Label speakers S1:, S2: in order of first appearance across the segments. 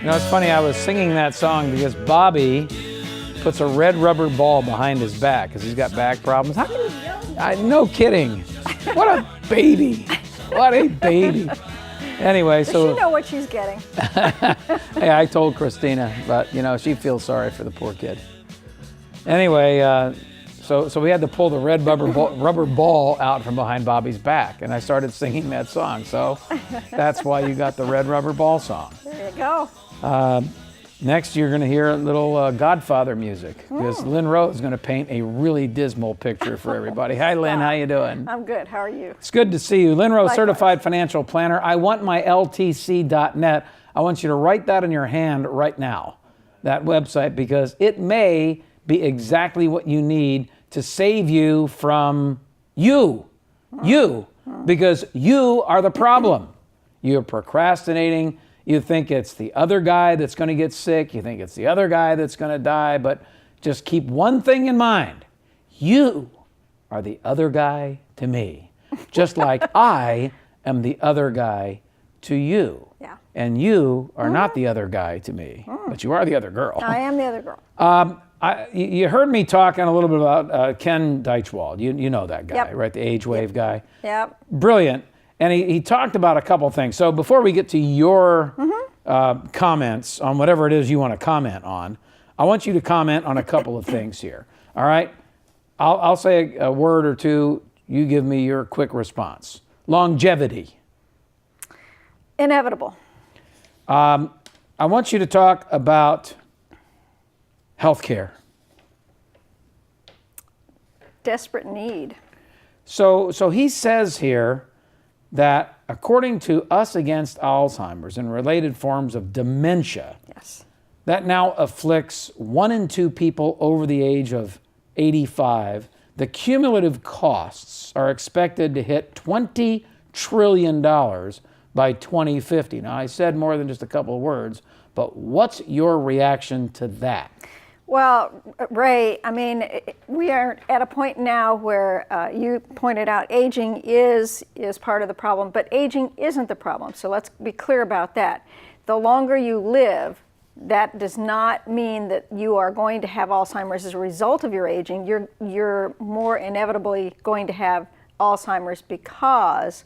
S1: You know, it's funny, I was singing that song because Bobby puts a red rubber ball behind his back because he's got back problems. How can you? No kidding. What a baby. What a baby. Anyway,
S2: Does she know what she's getting?
S1: Hey, I told Christina, but you know, she feels sorry for the poor kid. Anyway, so we had to pull the red rubber ball out from behind Bobby's back, and I started singing that song. So that's why you got the red rubber ball song.
S2: There you go.
S1: Next, you're going to hear a little Godfather music because Lyn Rowe is going to paint a really dismal picture for everybody. Hi, Lyn. How you doing?
S2: I'm good. How are you?
S1: It's good to see you. Lyn Rowe,
S2: Likewise.
S1: Certified Financial Planner. I want my LTC.net. I want you to write that in your hand right now, that website, because it may be exactly what you need to save you from you, because you are the problem. You're procrastinating. You think it's the other guy that's going to get sick. You think it's the other guy that's going to die. But just keep one thing in mind. You are the other guy to me, just like I am the other guy to you.
S2: Yeah.
S1: And you are not the other guy to me, but you are the other girl.
S2: I am the other girl.
S1: You heard me talking a little bit about Ken Deichwald. You know that guy,
S2: Yep.
S1: right? The age wave guy.
S2: Yep.
S1: Brilliant. And he talked about a couple things. So before we get to your comments on whatever it is you want to comment on, I want you to comment on a couple of things here. All right? I'll say a word or two. You give me your quick response. Longevity.
S2: Inevitable.
S1: I want you to talk about healthcare.
S2: Desperate need.
S1: So he says here that according to Us Against Alzheimer's and related forms of dementia,
S2: Yes.
S1: that now afflicts 1 in 2 people over the age of 85, the cumulative costs are expected to hit $20 trillion by 2050. Now, I said more than just a couple of words, but what's your reaction to that?
S2: Well, Ray, I mean, we are at a point now where you pointed out aging is part of the problem, but aging isn't the problem. So let's be clear about that. The longer you live, that does not mean that you are going to have Alzheimer's as a result of your aging. You're more inevitably going to have Alzheimer's because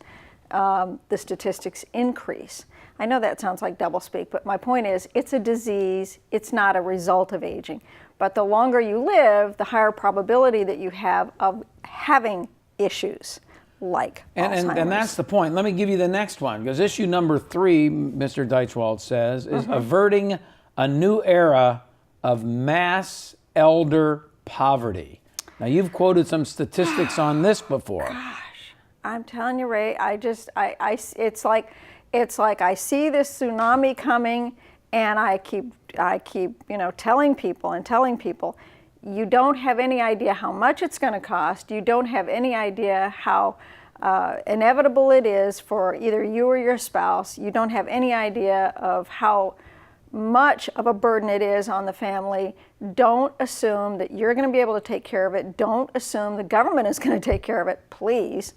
S2: the statistics increase. I know that sounds like doublespeak, but my point is it's a disease, it's not a result of aging. But the longer you live, the higher probability that you have of having issues like Alzheimer's.
S1: And that's the point. Let me give you the next one, because issue number 3, Mr. Deichwald says, is averting a new era of mass elder poverty. Now, you've quoted some statistics on this before.
S2: Gosh, I'm telling you, Ray, it's like I see this tsunami coming, and I keep telling people, you don't have any idea how much it's going to cost. You don't have any idea how inevitable it is for either you or your spouse. You don't have any idea of how much of a burden it is on the family. Don't assume that you're going to be able to take care of it. Don't assume the government is going to take care of it, please.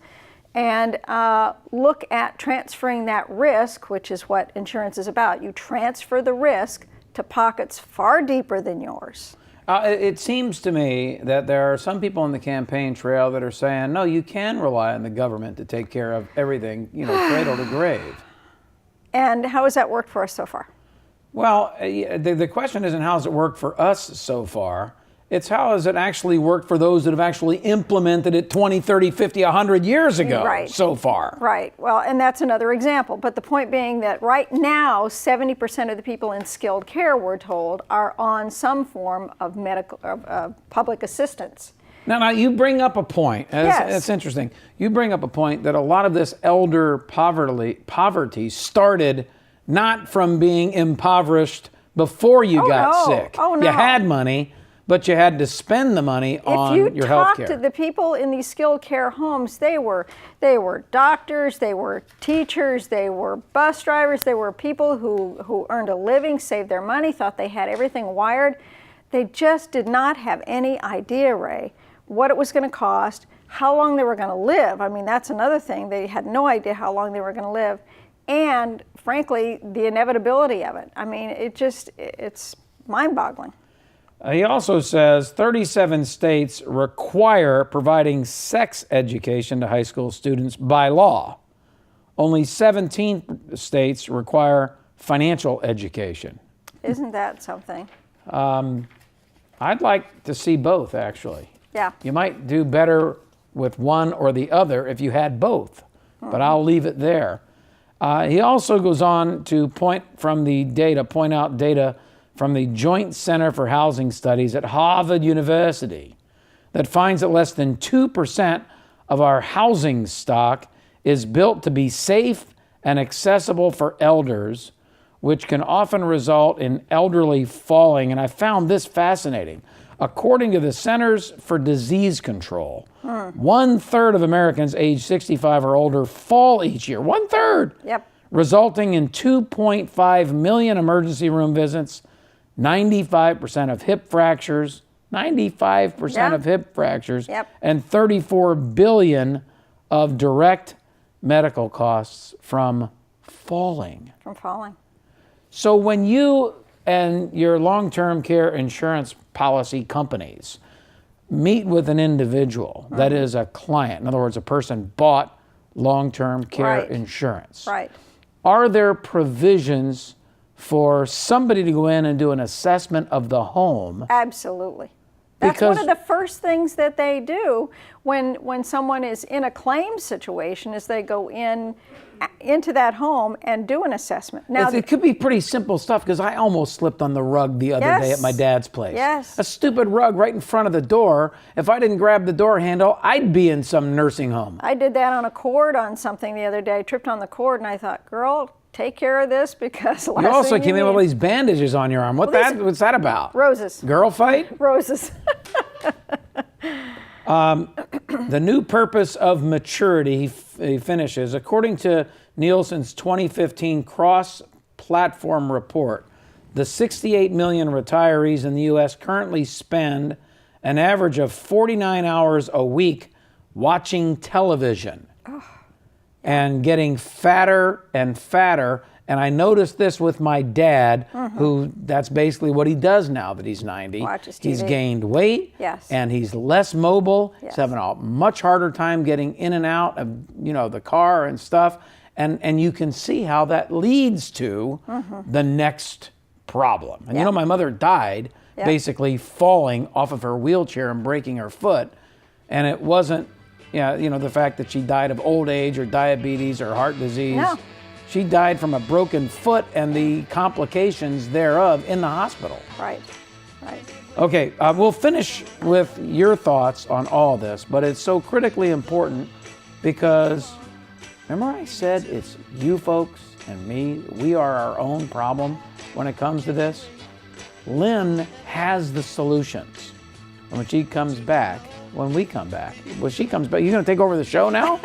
S2: And look at transferring that risk, which is what insurance is about. You transfer the risk to pockets far deeper than yours.
S1: It seems to me that there are some people on the campaign trail that are saying, no, you can rely on the government to take care of everything, cradle to grave.
S2: And how has that worked for us so far?
S1: Well, the question isn't how has it worked for us so far. It's how has it actually worked for those that have actually implemented it 20, 30, 50, 100 years ago so far.
S2: Right. Well, and that's another example. But the point being that right now, 70% of the people in skilled care, we're told, are on some form of public assistance.
S1: Now, you bring up a point. It's interesting. You bring up a point that a lot of this elder poverty started not from being impoverished before you got sick.
S2: Oh, no.
S1: You had money, but you had to spend the money on your health care.
S2: If you talk to the people in these skilled care homes, they were doctors, they were teachers, they were bus drivers, they were people who earned a living, saved their money, thought they had everything wired. They just did not have any idea, Ray, what it was going to cost, how long they were going to live. I mean, that's another thing. They had no idea how long they were going to live. and frankly, the inevitability of it. I mean, it's mind-boggling.
S1: He also says 37 states require providing sex education to high school students by law. Only 17 states require financial education.
S2: Isn't that something?
S1: I'd like to see both, actually.
S2: Yeah.
S1: You might do better with one or the other if you had both, but I'll leave it there. He also goes on to point out data from the Joint Center for Housing Studies at Harvard University that finds that less than 2% of our housing stock is built to be safe and accessible for elders, which can often result in elderly falling. And I found this fascinating. According to the Centers for Disease Control, 1/3 of Americans age 65 or older fall each year. 1/3!
S2: Yep.
S1: Resulting in 2.5 million emergency room visits, 95% of hip fractures, 95% of hip fractures, and 34 billion of direct medical costs from falling.
S2: From falling.
S1: So when you and your long-term care insurance policy companies meet with an individual that is a client, in other words, a person bought long-term care insurance, are there provisions for somebody to go in and do an assessment of the home?
S2: Absolutely. That's one of the first things that they do when someone is in a claim situation is they go into that home and do an assessment. Now,
S1: it could be pretty simple stuff, because I almost slipped on the rug the other day at my dad's place.
S2: Yes.
S1: A stupid rug right in front of the door. If I didn't grab the door handle, I'd be in some nursing home.
S2: I did that on a cord on something the other day. I tripped on the cord and I thought, girl, take care of this, because
S1: you also came in with all these bandages on your arm. What's that about?
S2: Roses.
S1: Girl fight?
S2: Roses.
S1: The new purpose of maturity, he finishes. According to Nielsen's 2015 cross-platform report, the 68 million retirees in the U.S. currently spend an average of 49 hours a week watching television and getting fatter and fatter. And I noticed this with my dad, who that's basically what he does now that he's 90.
S2: Watches TV.
S1: He's gained weight, and he's less mobile. He's having a much harder time getting in and out of, the car and stuff. And you can see how that leads to the next problem. And my mother died basically falling off of her wheelchair and breaking her foot. And it wasn't, the fact that she died of old age or diabetes or heart disease.
S2: No.
S1: She died from a broken foot and the complications thereof in the hospital.
S2: Right.
S1: Okay, we'll finish with your thoughts on all this, but it's so critically important because, remember I said it's you folks and me, we are our own problem when it comes to this? Lyn has the solutions. And when we come back, you're gonna take over the show now?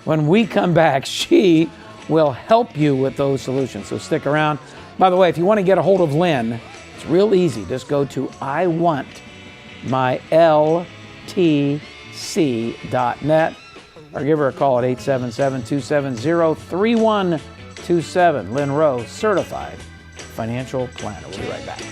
S1: When we come back, she will help you with those solutions. So stick around. By the way, if you want to get a hold of Lyn, it's real easy. Just go to iwantmyltc.net or give her a call at 877-270-3127. Lyn Rowe, certified financial planner. We'll be right back.